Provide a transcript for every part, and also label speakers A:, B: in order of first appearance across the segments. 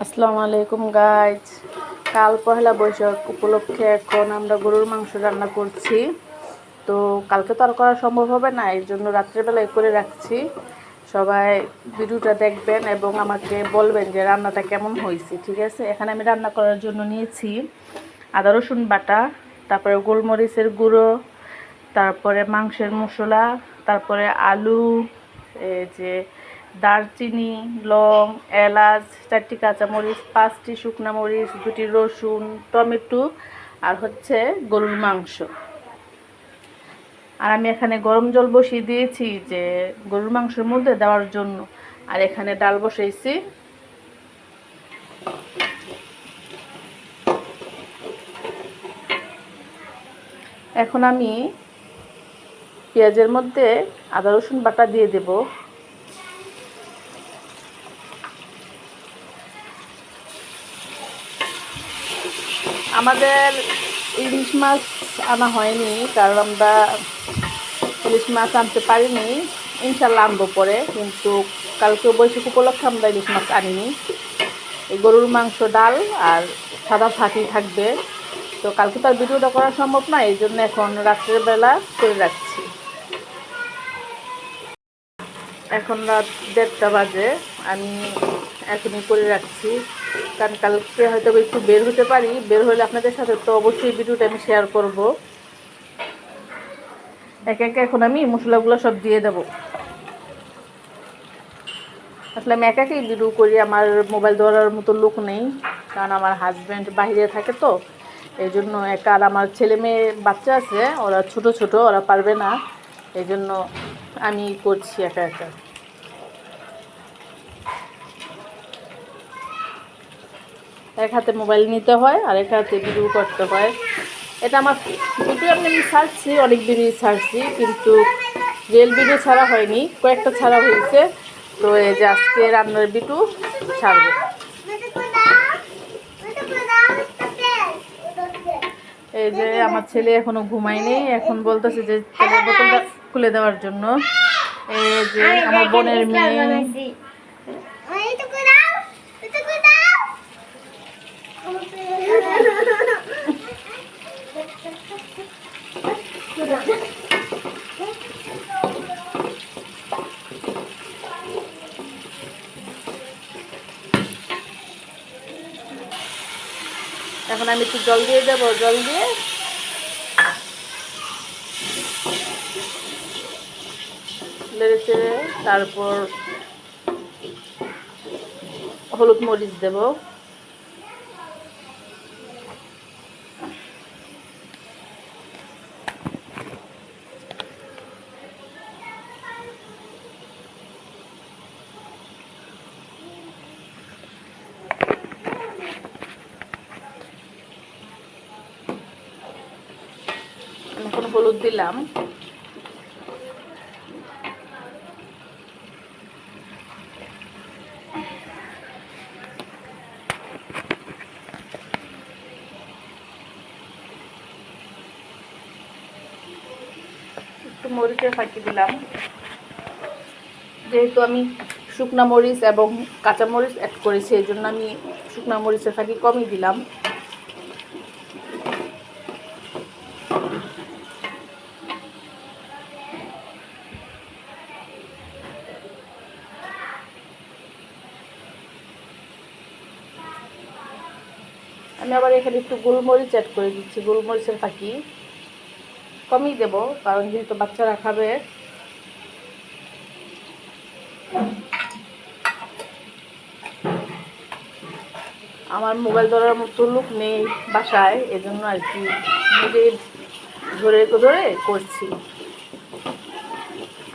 A: আসসালামু আলাইকুম গাইজ। কাল পহেলা বৈশাখ উপলক্ষে এখন আমরা গরুর মাংস রান্না করছি। তো কালকে তো আর করা সম্ভব হবে না, এর জন্য রাত্রেবেলায় করে রাখছি। সবাই ভিডিওটা দেখবেন এবং আমাকে বলবেন যে রান্নাটা কেমন হয়েছে। ঠিক আছে, এখানে আমি রান্না করার জন্য নিয়েছি আদা রসুন বাটা, তারপরে গোলমরিচের গুঁড়ো, তারপরে মাংসের মশলা, তারপরে আলু, এই যে দারচিনি, লং, এলাচ, 4টি কাঁচামরিচ, 5টি শুকনো মরিচ, 2টি রসুন, টমেটো আর হচ্ছে গরুর মাংস। আর আমি এখানে গরম জল বসিয়ে দিয়েছি যে গরুর মাংসের মধ্যে দেওয়ার জন্য। আর এখানে ডাল বসাইছি। এখন আমি পেঁয়াজের মধ্যে আদা রসুন বাটা দিয়ে দেব। আমাদের ইলিশ মাছ আনা হয়নি, কারণ আমরা ইলিশ মাছ আনতে পারিনি। ইনশাল্লাহ আনবো পরে, কিন্তু কালকে বৈশাখ উপলক্ষে আমরা ইলিশ মাছ আনিনি। এই গরুর মাংস, ডাল আর সাদা ভাতই থাকবে। তো কালকে তো আর ভিডিওটা করা সম্ভব না, এই জন্য এখন রাত্রের বেলা করে রাখছি। এখন রাত 1:30 বাজে, আমি এখনই করে রাখছি, কারণ কালকে হয়তো একটু বের হতে পারি। বের হলে আপনাদের সাথে তো অবশ্যই ভিডিওটা আমি শেয়ার করব। একে একে এখন আমি মশলাগুলো সব দিয়ে দেব। আসলে আমি একাকেই ভিডিও করি, আমার মোবাইল ধরার মতো লোক নেই, কারণ আমার হাজব্যান্ড বাইরে থাকে। তো এই জন্য একা, আর আমার ছেলে মেয়ে বাচ্চা আছে, ওরা ছোট ছোট, ওরা পারবে না, এই জন্য আমি করছি একা একা। এক হাতে মোবাইল নিতে হয় আর এক হাতে ভিডিও করতে হয়। এটা আমার ভিডিও আমি ছাড়ছি, অনেক ভিডিও ছাড়ছি, কিন্তু রিয়েল ভিডিও ছাড়া হয়নি, কয়েকটা ছাড়া হয়েছে। তো এই যে আজকে রান্নার ভিডিও ছাড়বো। এই যে আমার ছেলে এখনো ঘুমায়নি, এখন বলতেছে যে তেলের বোতলটা খুলে দেওয়ার জন্য। এই যে আমার বোনের মেয়ে। এখন আমি একটু জল দিয়ে দেবো, জল দিয়ে নেড়ে চেড়ে তারপর হলুদ মরিচ দেব। এখন হলুদ দিলাম। একটু মরিচের ফাঁকি দিলাম, যেহেতু আমি শুকনা মরিচ এবং কাঁচা মরিচ অ্যাড করেছি, এই জন্য আমি শুকনা মরিচের ফাঁকি কমই দিলাম। আমি আবার এখানে একটু গোলমরিচ অ্যাড করে দিচ্ছি, গোলমরিচের ফাঁকি কমই দেব, কারণ যেহেতু বাচ্চারা খাবে। আমার মোবাইল ধরার মতো লোক নেই বাসায়, এজন্য আর কি নিজেই ধরে ধরে করছি।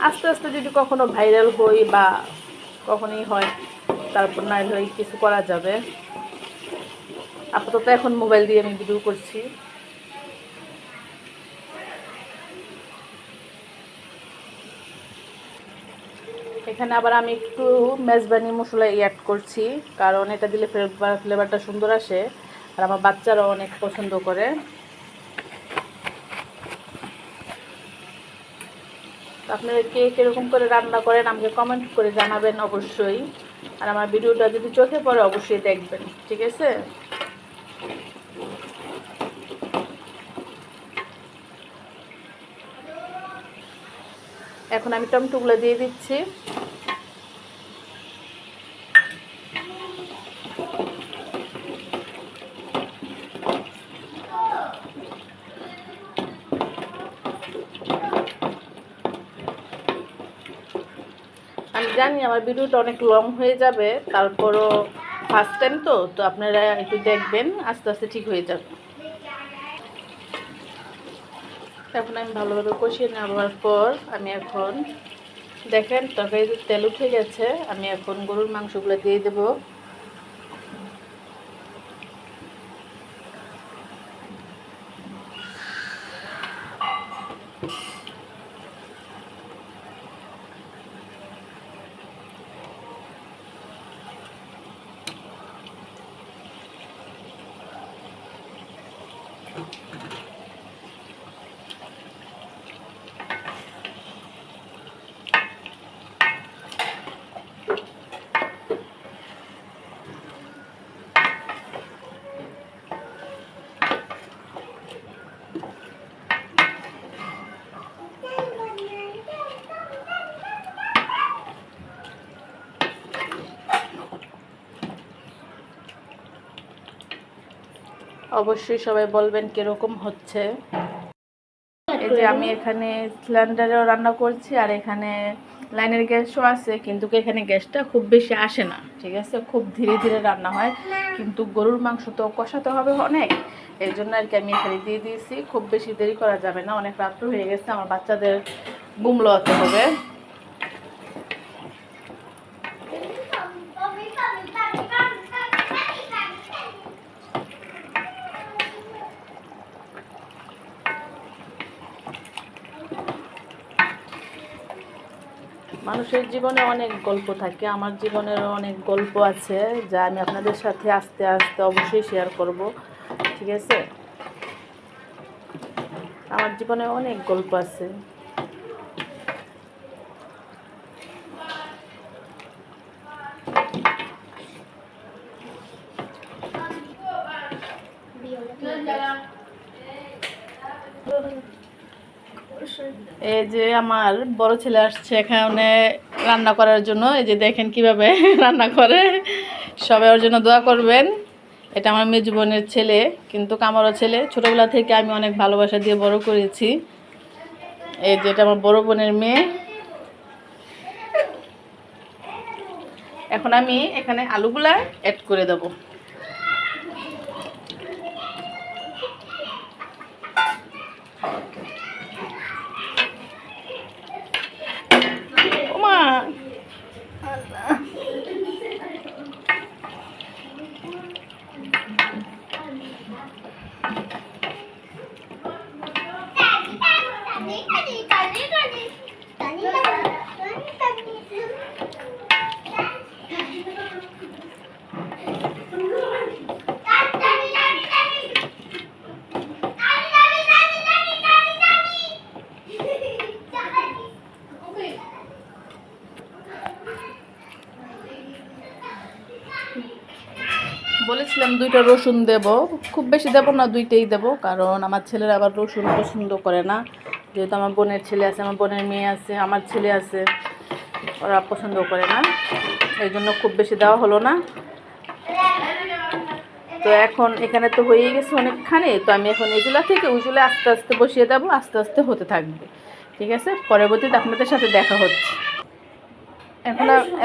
A: আস্তে আস্তে যদি কখনো ভাইরাল হই বা কখনই হয়, তারপর না হয় কিছু করা যাবে। আপাতত এখন মোবাইল দিয়ে আমি ভিডিও করছি। এখানে আবার আমি একটু মেজবানি মশলা অ্যাড করছি, কারণ এটা দিলে ফ্লেভারটা সুন্দর আসে, আর আমার বাচ্চারাও অনেক পছন্দ করে। আপনারা কে কীরকম করে রান্না করেন আমাকে কমেন্ট করে জানাবেন অবশ্যই। আর আমার ভিডিওটা যদি চোখে পড়ে অবশ্যই দেখবেন, ঠিক আছে? এখন আমি টমেটোগুলো দিয়ে দিচ্ছি। আমি জানি আমার ভিডিওটা অনেক লং হয়ে যাবে, তারপরও ফার্স্ট টাইম তো আপনারা একটু দেখবেন, আস্তে আস্তে ঠিক হয়ে যাবে। এখন আমি ভালোভাবে কষিয়ে নেওয়ার পর আমি এখন দেখেন তরকারিতে তেল উঠে গেছে, আমি এখন গরুর মাংসগুলো দিয়ে দেবো। অবশ্যই সবাই বলবেন কিরকম হচ্ছে। এই যে আমি এখানে সিলিন্ডারেও রান্না করছি, আর এখানে লাইনের গ্যাসও আছে, কিন্তু এখানে গ্যাসটা খুব বেশি আসে না, ঠিক আছে? খুব ধীরে ধীরে রান্না হয়, কিন্তু গরুর মাংস তো কষাতে হবে অনেক, এই জন্য আর কি আমি এখানে দিয়ে দিয়েছি। খুব বেশি দেরি করা যাবে না, অনেক রাত্র হয়ে গেছে, আমার বাচ্চাদের ঘুম লোয়াতে হবে। মানুষের জীবনে অনেক গল্প থাকে, আমার জীবনেরও অনেক গল্প আছে, যা আমি আপনাদের সাথে আস্তে আস্তে অবশ্যই শেয়ার করব, ঠিক আছে? আমার জীবনে অনেক গল্প আছে। এই যে আমার বড় ছেলে আসছে এখানে রান্না করার জন্য, এই যে দেখেন কিভাবে রান্না করে। সবাই ওর জন্য দোয়া করবেন। এটা আমার মেজো বোনের ছেলে, কিন্তু আমারও ছেলে, ছোটবেলা থেকে আমি অনেক ভালোবাসা দিয়ে বড় করেছি। এই যে এটা আমার বড় বোনের মেয়ে। এখন আমি এখানে আলুগুলা অ্যাড করে দেবো। ওমা, বলেছিলাম 2টা রসুন দেব, খুব বেশি দেব না, 2টাই দেব, কারণ আমার ছেলের আবার রসুন পছন্দ করে না। যেহেতু আমার বোনের ছেলে আছে, আমার বোনের মেয়ে আছে, আমার ছেলে আছে, ওরা পছন্দ করে না, এই জন্য খুব বেশি দেওয়া হলো না। তো এখন এখানে তো হয়ে গেছে অনেকখানি, তো আমি এখন এই চুলা থেকে ওই চুলে আস্তে আস্তে বসিয়ে দেবো, আস্তে আস্তে হতে থাকবে, ঠিক আছে? পরবর্তীতে আপনাদের সাথে দেখা হচ্ছে।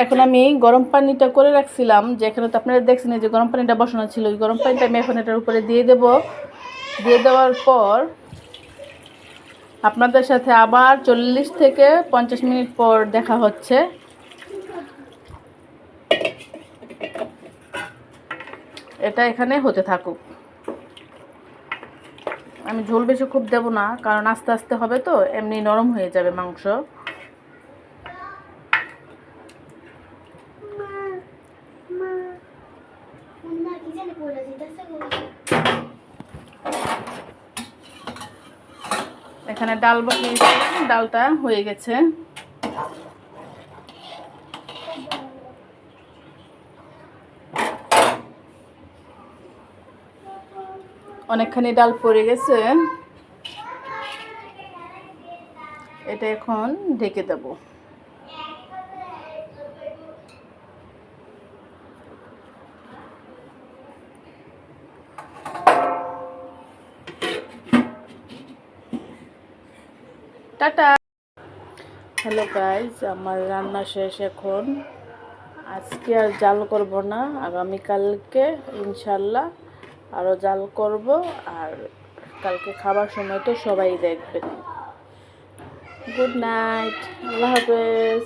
A: এখন আমি গরম পানিটা করে রাখছিলাম, যে এখানে তো আপনারা দেখছেন যে গরম পানিটা বসানো ছিল, ওই গরম পানিটা আমি এখন এটার উপরে দিয়ে দেব। দিয়ে দেওয়ার পর আপনাদের সাথে আবার 40 থেকে 50 মিনিট পর দেখা হচ্ছে। এটা এখানে হতে থাকুক। আমি ঝোল বেশি খুব দেব না, কারণ আস্তে আস্তে হবে তো, এমনি নরম হয়ে যাবে মাংস। এখানে ডাল বসিয়েছি, ডালটা হয়ে গেছে। অনেকখানি ডাল পড়ে গেছে, এটা এখন ঢেকে দেব। টাটা। হ্যালো গাইজ, আমার রান্না শেষ এখন। আজকে আর জাল করব না, আগামীকালকে ইনশাল্লাহ আরও জাল করব। আর কালকে খাবার সময় তো সবাই দেখবেন। গুড নাইট, আল্লাহ হাফেজ।